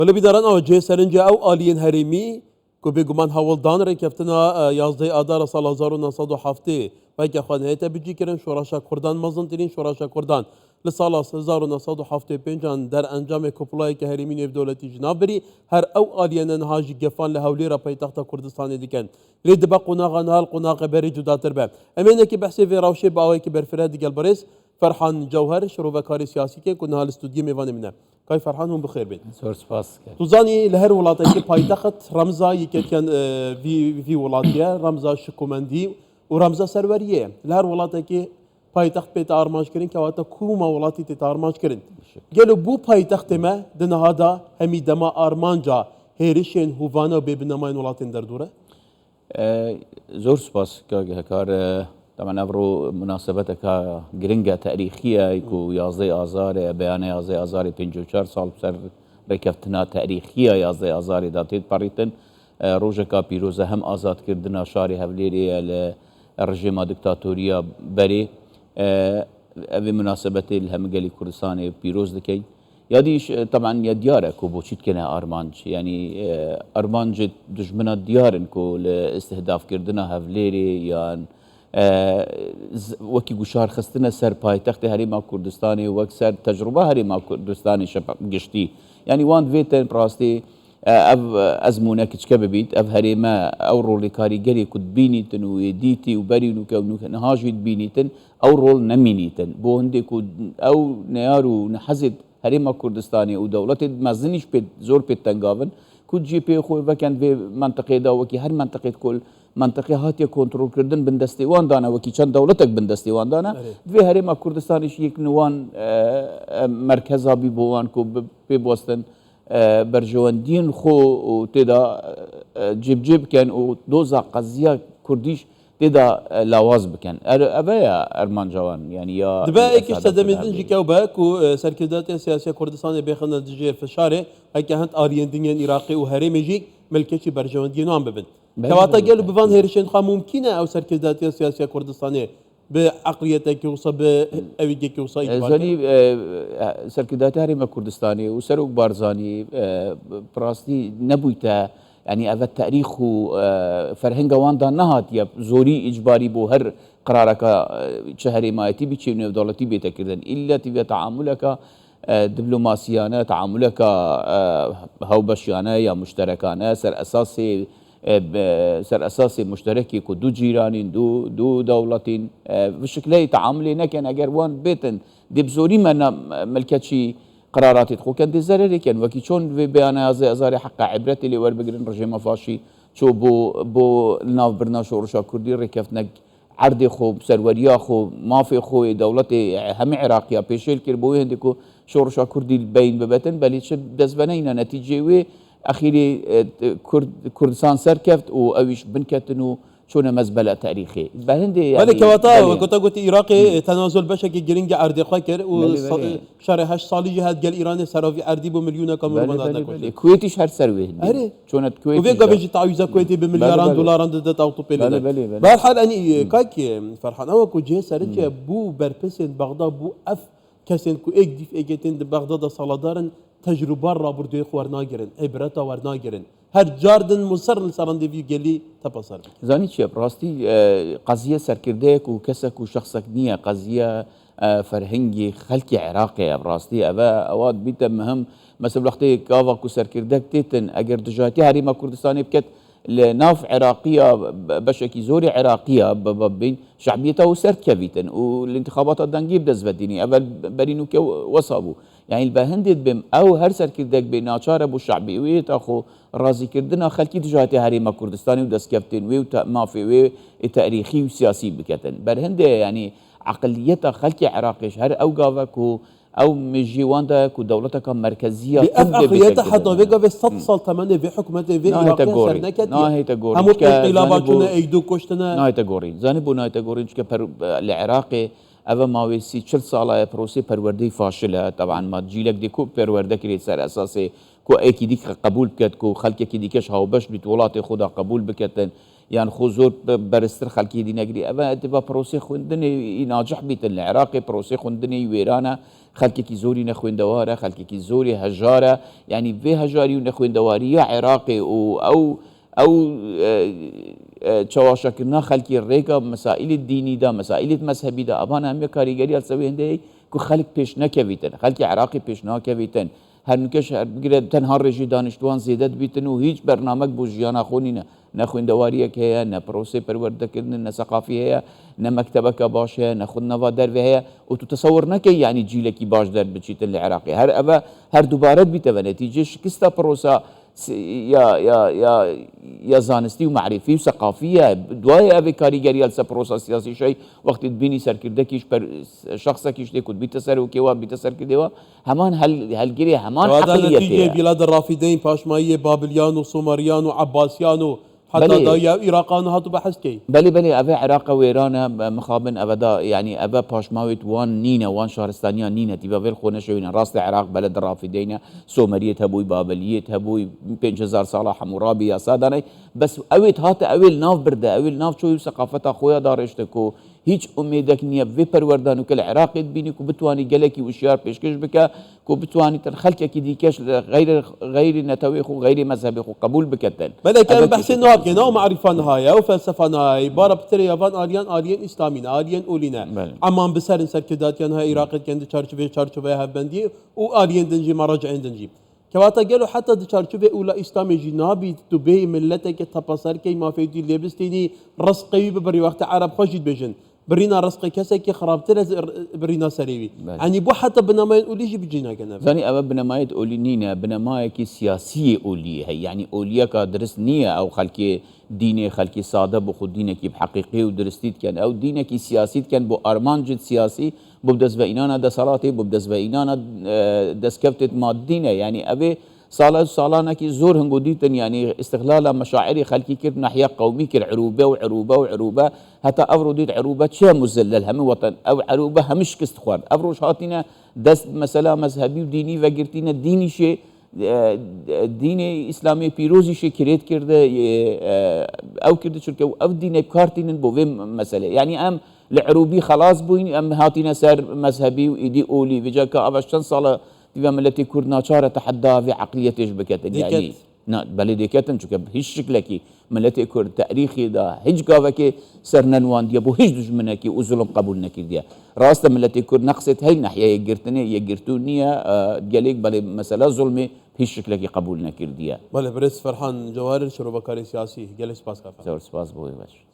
ولی بیدارن آوجه سرنجا او آلین هریمی که بگمان هولدان رکفتنا 11 آذار سال 1907 و که خود هیته بجی کرن شوراشا کردان مزنترین شوراشا کردان لسال 1907 پنجان در انجام کپلای که هریمی نف دولتی جناب بری هر او آلین نهاجی گفان لحولی را پایتخت کردستان دیکن رید با قناغ نهال قناغ بری جداتر به امینه که بحثی و راوشه باوی که برفراد دیگل بریس فرحان جوهر شروع کاری سیاسی که کنها الاستودیو میوانه منه کای فرحان هم بخیر بید. زۆر سپاس. توزانی لهر ولاتێکی پایتەخت ڕەمزا یەکێکیان وی وڵاتیە ڕەمزا شکومەندی و ڕەمزا سەروەریە لە هەر وڵاتێکی پایتەخت پێتە ئارمانجکردن کەواتە کومە وڵاتی تێتە ئارمانجکردن گەلو بوو پایتەختێمە دنەهادا هەمی دەما ئارمانجا هێرشێن هوڤانە و بێبنەمایان وڵاتێن دەردوورە زۆر سپاس کار طبعا أبرو مناسبتك جرينجا تاريخية يكو 11 آذار بيان 11 آذار 54 سال بسر ركفتنا تاريخية 11 آذار داتيت باريتن روجكا بيروزا هم آزاد كردنا شاري هفليري الرجيم دكتاتوريا بري أبي مناسبة الهم قالي كردستاني بيروز دكي ياديش طبعا يا ديارك وبوشيت كنا أرمانج يعني أرمانج دجمنا ديارنكو لاستهداف كردنا هفليري يعني وەکی گوشار خستنە سەر پایتەختی هەرێما کوردستانی وەک سەر تەجروبە هەرێما کوردستانی گشتی یعنی وان دوێتن ڕاستی ئەv ئەزمونە کچکە ببیت ئەv هەرێمە ئەو ڕۆڵی کاریگەری کوت بینیتن و دیتی و بەرین و کەونوکە نەهاژیت بینیتن ئەو ڕۆڵ نەمینیتن بۆ هەندێک و ئەو نەیار و نەحەزت هەرێما کوردستانی و دەوڵەتێت مەزنیش پێت زۆر پێت تەنگاون کوت جی پێ خۆی بەکەن بێ منطقەیەدا وەکی هەر منطقەیەت کۆل منطقه هاتیه کنترل کردن بندستیوان دانه و کی چند دولتک بندستیوان دانه دوی هرما کردستانش یک نوان مرکز آبی بوان کو ببوستن برجواندین خو و تدا جب کن و دوزا قضیه کردیش تدا لواز بکن اویا ارمان جوان یعنی یا دبا ایکش تدمیدن جیکاو با کو سرکردات سیاسی کردستان بخنه دجیر فشاره اگه هند آریندین عراقی و هرمی جیک ملکتی برجواندین آن ببند كواتا قالوا بفان هيرشين خا ممكنة أو سركزاتية سياسية كردستانية بعقليتك يوصى بأويجك يوصى زاني سركزاتية هريمة كردستانية وسروق بارزاني براستي نبويتا يعني أفا التاريخ فرهنجا واندا نهات يا زوري إجباري بو هر قرارك شهري ما يتي بيتشينو دولتي بيتكردن إلا تبي تعاملك دبلوماسيانة تعاملك هوبشيانة يا مشتركانة سر اساس مشترکی کو دو جیرانین دو دولتین بشکلی تعاملی نکن اگر وان بیتن دبزوری من ملکتشی قرارات خو كان دي زرري كان وكي شون في بيان ازاري حق عبرتي اللي ور بقرن رجيم فاشي شو بو ناف برناش ورشا كردي ركفتنا عرض خو سروريا خو ما في خو دولتي هم عراقيه بيشيل كربوي هندكو شورشا كردي بين ببتن بليش دزبنينا نتيجه وي اخيري كردستان سركفت واويش بنكتنو شون مزبله تاريخي بهندي يعني بله كواتا وكنت قلت عراقي تنازل بشكل جرينج عرض خاكر وشهر 8 سالي جهاد قال ايران سراوي عرضي بمليون كم كويتي شهر سروي شون كويتي وفي قبل تعويض كويتي بملياران دولار عند اوتو بيل بهالحال اني كاك فرحان او كو جي سرج بو بربسن بغداد بو اف كسن كو اك ديف اجتين بغداد صلادارن تجربه را بردوی خورنا گرن عبرتا ورنا گرن هر جاردن مصر لسران دیوی گلی تپاسر زانی چیه براستی قضیه سرکرده کو کسک و شخصک نیه قضیه فرهنگی خلقی عراقی براستی اواد بیت مهم مثلا وقتی کاوا کو سرکرده تیتن اگر دجاتی هریما کردستانی بکت لناف عراقيه بشكي زوري عراقيه بين شعبيتها وسركبيتن والانتخابات الدنجي بدز بديني اول برينو وصابو يعني البهندد بم او هر سركردك بناچار ابو شعبي اخو رازي كردنا خلكي دجاتي هريما كردستاني ودسكفتين وي مافي وي تاريخي وسياسي بكتن برهند يعني عقليتها خلكي عراقيش هر او قافكو او مجيواندا كو دولتك مركزيه بأفقيتها حتى فيجا في ستصل ثمانية في حكومته في عراق سرنكت نهاية تغوري هم انقلاباتنا ايدو كشتنا نهاية تغوري زانبو نهاية تغوري العراقي اما ماويسي 40 ساله بروسي پروردي فاشله طبعا ما جيلك دي كو پرورده كري سر اساسي كو اكيد قبول بكت كو خلق اكيد كش هاوبش بتولات خدا قبول بكتن يعني خو زور برستر خلكي دي نجري أبا تبا بروسي خوندني ناجح بيت العراقي بروسي خوندني ويرانا خلكي كي زوري نخوين دوارة خلكي كي زوري هجارة يعني في هجاري ونخوين دواري يا عراقي أو تشواشكنا خلكي الريكا مسائل الديني دا مسائل المذهبي دا أبانا هم كاريجري السوي هندي كو خلك بيش نكبيتن خلكي عراقي بيش نكبيتن هرنكش بقدر تنهار رجي دانشتوان زيادت بيتن وهيج برنامج بوجيانا خونينا نخوين دواريك هي نا بروسي پرورده كردن نا ثقافي هي نا مكتبك باش هي نا خود نوا در هي وتتصور نكي يعني جيلكي باش در بچيت العراقي هر دوباره بيته ونتيجه شكستا بروسا يا زانستي ومعرفي وثقافيه دواي ابي كاريجري الس بروسا سياسي شيء وقت تبيني سركردكيش بر شخصكيش ديكود بيتسر وكيوا بيتسر كدوا همان هل جري همان حقيقيه نتيجه بلاد الرافدين باشمايه بابليان وسومريان وعباسيان حتى دا عراقان هاتو بحث كي بلي ابي عراق ويرانا مخابن ابدا يعني ابا باشماويت وان نينا وان شهرستانيا نينا تبا فيل خونه شوينا راس العراق بلد الرافدين سومريه هبوي بابليه هبوي 5000 ساله حمورابي يا ساداني بس اويت هات اويل ناف برده اويل ناف شوي ثقافه خويا دارشتكو هیچ امیدك نیه في پروردانو که العراق تبيني كو بتواني جلكي وشيار پیشکش بك كو بتواني تنخلك كي ديكش غير نتويخ وغير مذهبي قبول بكتن بدا كان بحث انه هاب كنا ومعرفة نهاية وفلسفة نهاية بارا بتري يابان آليان اسلامين آليان اولينا عمان بسر سركدات كان هاي عراق كان چارچوبه هبندي وآليان دنجي مراجعين دنجي كواتا قالوا حتى دشارچوبه اولا اسلامي جنابي تبي ملتك تبصر كي ما في لبستيني رزقي ببري وقت عرب خوشيد بجن برينا رزقي كسك خرابت برينا سريوي يعني بو حتى بنماية اوليجي بجينا كنا ثاني ابا بنماية اولينينا بنماية كي سياسية اولي هي يعني اوليا كدرس نية او خلكي ديني خلكي ساده بخو دينك بحقيقي ودرستيت كان او دينك سياسي كان بو ارمان جد سياسي ببدس بينانا دا صلاتي ببدس بينانا دس كفتت مادينه يعني ابي صالانه كي زور هنگو ديتن يعني استغلال مشاعري خلكي كير ناحيه قومي كير عروبه حتى افرو ديت عروبه شي مزلل هم وطن او عروبه همش كستخوار افرو شاطينا دست مثلا مذهبي وديني وقرتينا ديني شي ديني اسلامي بيروزي شي كريت كرده او كرده شركه او ديني بكارتين بوفي مساله يعني ام العروبي خلاص بوين ام هاتينا سر مذهبي وايدي اولي فيجاكا ابشتن صاله بما ملتي كردنا شارة تحدى في عقلية بكتن يعني بلي ديكتن شو كب هيش شكلكي ملتي كرد تاريخي دا هيج قافكي سرنا نوان ديا بو هيج دجمنكي وظلم قبولنكي ديا راستا ملتي كرد نقصت هاي ناحية يقرتونية دياليك بلي مسألة ظلمي هيش شكلكي قبولنكي ديا بلي بريس فرحان جوارر شروع بكاري سياسي جالس باس كافا سپاس بوي باش